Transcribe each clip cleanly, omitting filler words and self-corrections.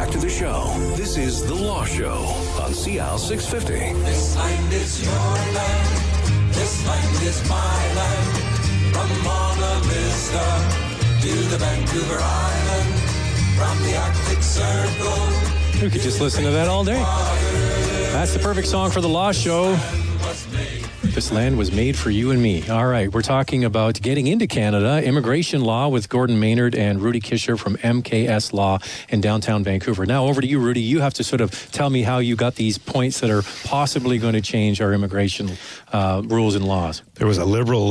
back to the show. This is The Law Show on CL 650. This land is your land. This land is my land. From Mona Vista to the Vancouver Island. From the Arctic Circle. We could just listen to that all day. That's the perfect song for The Law Show. This land was made for you and me. All right, we're talking about getting into Canada, immigration law with Gordon Maynard and Rudy Kisher from MKS Law in downtown Vancouver. Now, over to you, Rudy. You have to sort of tell me how you got these points that are possibly going to change our immigration rules and laws. There was a Liberal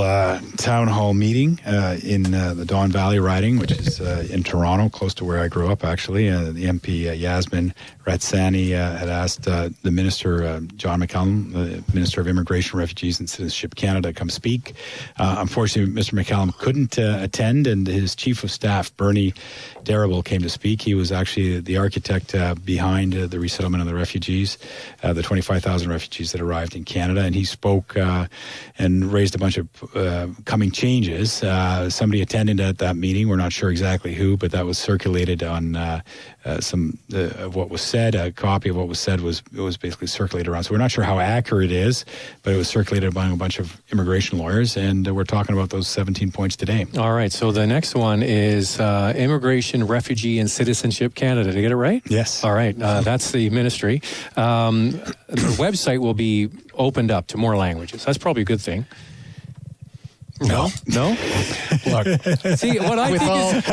town hall meeting in the Don Valley riding, which is in Toronto, close to where I grew up, actually. The MP, Yasmin Ratsani, had asked the Minister, John McCallum, the Minister of Immigration, Refugees and Citizenship Canada, come speak. Unfortunately, Mr. McCallum couldn't attend, and his Chief of Staff, Bernie Darrable, came to speak. He was actually the architect behind the resettlement of the refugees, the 25,000 refugees that arrived in Canada, and he spoke and raised a bunch of coming changes. Somebody attended at that meeting. We're not sure exactly who, but that was circulated on some of what was said. A copy of what was said was basically circulated around. So we're not sure how accurate it is, but it was circulated by a bunch of immigration lawyers, and we're talking about those 17 points today. All right. So the next one is Immigration, Refugee, and Citizenship Canada. Did I get it right? Yes. All right. That's the ministry. The website will be opened up to more languages. That's probably a good thing. No? Look, see, what I think is,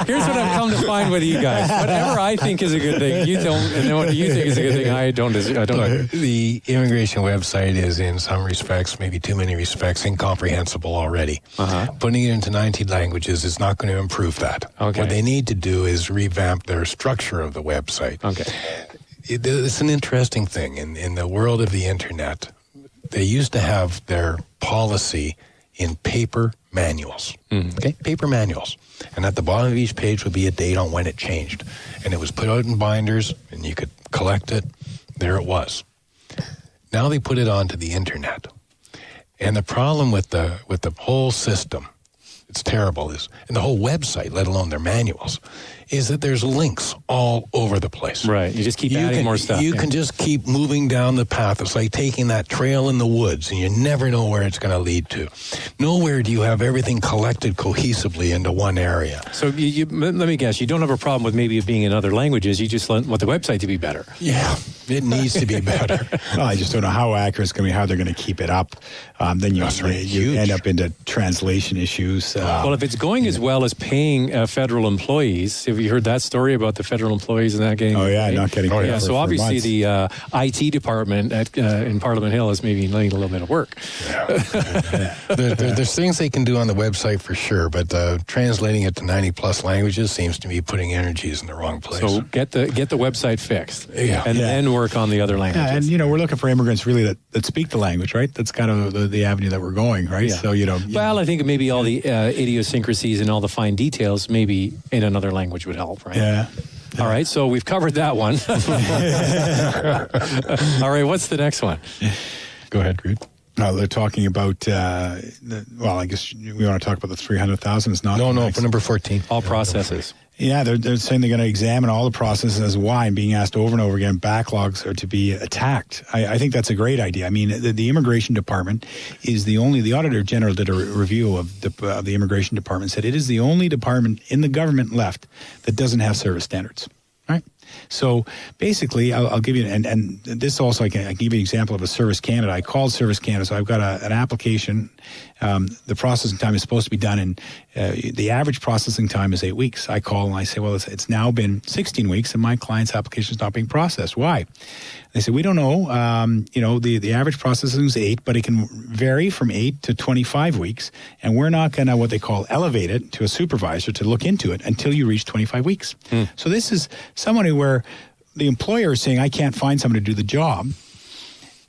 here's what I've come to find with you guys. Whatever I think is a good thing, you don't, and then what you think is a good thing, I don't agree. The immigration website is, in some respects, maybe too many respects, incomprehensible already. Putting it into 19 languages is not going to improve that. Okay. What they need to do is revamp their structure of the website. Okay. It's an interesting thing. In the world of the internet, they used to have their policy in paper manuals. Okay, paper manuals. And at the bottom of each page would be a date on when it changed. And it was put out in binders, and you could collect it. There it was. Now they put it onto the internet. And the problem with the whole system, it's terrible, and the whole website, let alone their manuals, is that there's links all over the place. Right. You just keep adding more stuff. You can just keep moving down the path. It's like taking that trail in the woods, and you never know where it's going to lead to. Nowhere do you have everything collected cohesively into one area. So let me guess, you don't have a problem with maybe it being in other languages. You just want the website to be better. Yeah, it needs to be better. Well, I just don't know how accurate it's going to be, how they're going to keep it up. Then you end up into translation issues. Well, if it's going as well as paying federal employees, have you heard that story about the federal employees and that getting? Oh yeah, not getting paid. Yeah, so obviously the IT department in Parliament Hill is maybe letting a little bit of work. There's things they can do on the website for sure, but translating it to 90 plus languages seems to be putting energies in the wrong place. So get the website fixed, and then work on the other languages. Yeah, and we're looking for immigrants really that speak the language, right? That's kind of the avenue that we're going, right? Yeah. So well, I think maybe all the idiosyncrasies and all the fine details, maybe in another language would help, right? Yeah. All right, so we've covered that one. All right, what's the next one? Go ahead, Rude. They're talking about, I guess we want to talk about the 300,000. It's not. No, for number 14. All processes. Yeah, they're saying they're going to examine all the processes as why, and being asked over and over again, backlogs are to be attacked. I think that's a great idea. I mean, the Immigration Department is the Auditor General did a review of the Immigration Department, said it is the only department in the government left that doesn't have service standards, right? So basically, I'll give you, and this also, I can give you an example of a Service Canada. I called Service Canada, so I've got an application. The processing time is supposed to be done in, the average processing time is 8 weeks. I call and I say, well, it's now been 16 weeks and my client's application is not being processed. Why? They say, we don't know. The average processing is 8, but it can vary from 8 to 25 weeks. And we're not going to, what they call, elevate it to a supervisor to look into it until you reach 25 weeks. So this is somebody where the employer is saying, I can't find someone to do the job.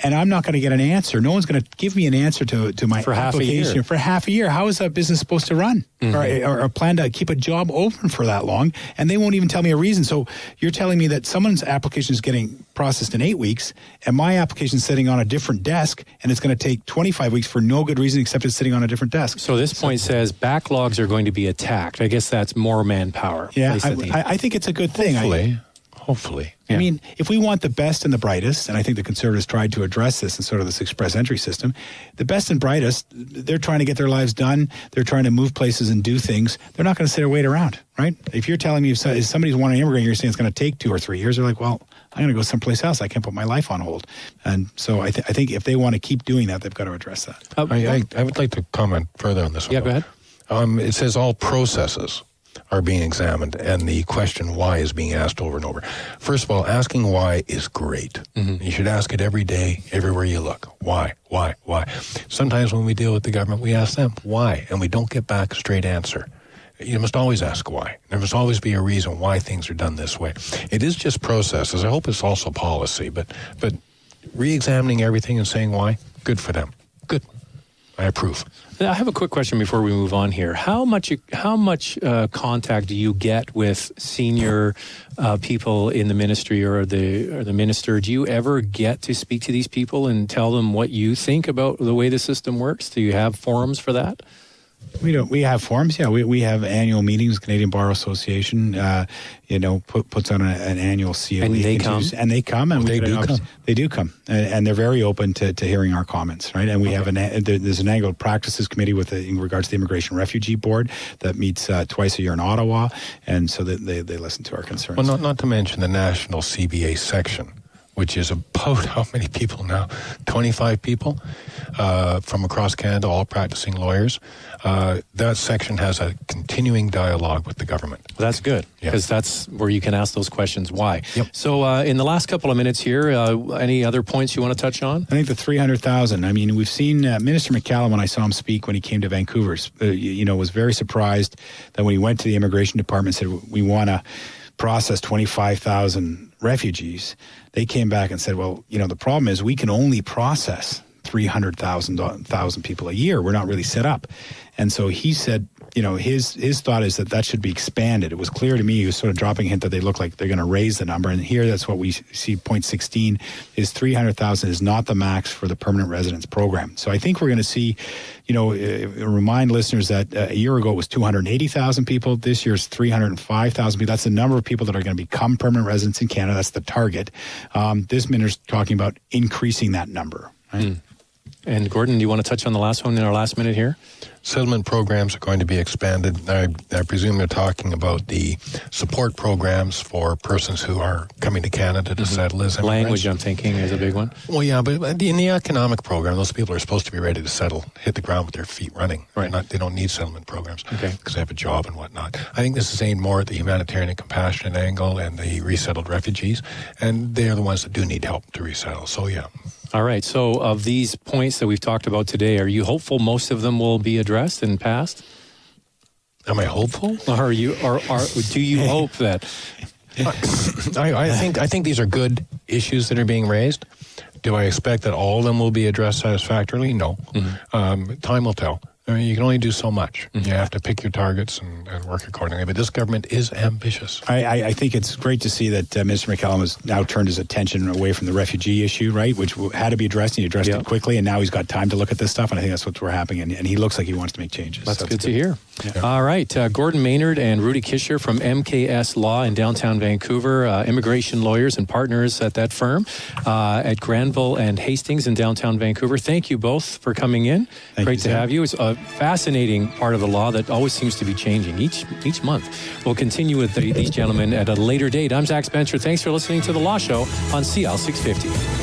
and I'm not going to get an answer. No one's going to give me an answer to my For half a application year. for half a year. How is that business supposed to run? Or plan to keep a job open for that long? And they won't even tell me a reason. So you're telling me that someone's application is getting processed in 8 weeks, and my application is sitting on a different desk, and it's going to take 25 weeks for no good reason except it's sitting on a different desk. So this point says backlogs are going to be attacked. I guess that's more manpower. Yeah, I think it's a good thing. Hopefully. I mean, if we want the best and the brightest, and I think the Conservatives tried to address this in sort of this express entry system, the best and brightest, they're trying to get their lives done. They're trying to move places and do things. They're not going to sit or wait around, right? If you're telling me if somebody's wanting to immigrate, you're saying it's going to take 2 or 3 years, they're like, well, I'm going to go someplace else. I can't put my life on hold. And so I think if they want to keep doing that, they've got to address that. I would like to comment further on this one. Yeah, go ahead. It says all processes are being examined, and the question why is being asked over and over. First of all, asking why is great. You should ask it every day, everywhere you look. Why? Sometimes when we deal with the government, we ask them why, and we don't get back a straight answer. You must always ask why. There must always be a reason why things are done this way. It is just processes. I hope it's also policy, but re-examining everything and saying why, good for them. Good. I approve. I have a quick question before we move on here. How much contact do you get with senior people in the ministry or the minister? Do you ever get to speak to these people and tell them what you think about the way the system works? Do you have forums for that? We don't. We have forums. Yeah, we have annual meetings. Canadian Bar Association, puts on an annual COE. And they come. And they come. And they do come. And they're very open to hearing our comments. Right. And we have there's an annual practices committee in regards to the Immigration Refugee Board that meets twice a year in Ottawa, and so that they listen to our concerns. Well, not to mention the National CBA section, which is about how many people now? 25 people from across Canada, all practicing lawyers. That section has a continuing dialogue with the government. Well, that's good, because that's where you can ask those questions. Why? Yep. So in the last couple of minutes here, any other points you want to touch on? I think the 300,000. I mean, we've seen Minister McCallum, when I saw him speak when he came to Vancouver, was very surprised that when he went to the immigration department and said, we want to process 25,000 refugees, they came back and said, well, the problem is we can only process 300,000 people a year. We're not really set up. And so he said, his thought is that should be expanded. It was clear to me, he was sort of dropping a hint that they look like they're going to raise the number. And here, that's what we see, point 16, is 300,000 is not the max for the permanent residence program. So I think we're going to see, remind listeners that a year ago it was 280,000 people. This year's 305,000 people. That's the number of people that are going to become permanent residents in Canada. That's the target. This minister's talking about increasing that number. Right? And Gordon, do you want to touch on the last one in our last minute here? Settlement programs are going to be expanded. I presume you're talking about the support programs for persons who are coming to Canada to settle as immigrants. Language, I'm thinking, is a big one. Well, yeah, but in the economic program, those people are supposed to be ready to settle, hit the ground with their feet running. Right. They don't need settlement programs Okay. because they have a job and whatnot. I think this is aimed more at the humanitarian and compassionate angle and the resettled refugees, and they're the ones that do need help to resettle. So, yeah. All right. So of these points that we've talked about today, are you hopeful most of them will be addressed and passed? Am I hopeful? Or do you hope that? I think these are good issues that are being raised. Do I expect that all of them will be addressed satisfactorily? No. Time will tell. I mean, you can only do so much. You have to pick your targets and work accordingly. But this government is ambitious. I think it's great to see that Minister McCallum has now turned his attention away from the refugee issue, right, which had to be addressed, and he addressed it quickly, and now he's got time to look at this stuff, and I think that's what's happening, and he looks like he wants to make changes. That's good to hear. Yeah. All right. Gordon Maynard and Rudy Kisher from MKS Law in downtown Vancouver, immigration lawyers and partners at that firm at Granville and Hastings in downtown Vancouver. Thank you both for coming in. Great to have you. It's a fascinating part of the law that always seems to be changing each month. We'll continue with these gentlemen at a later date. I'm Zach Spencer. Thanks for listening to The Law Show on CL 650.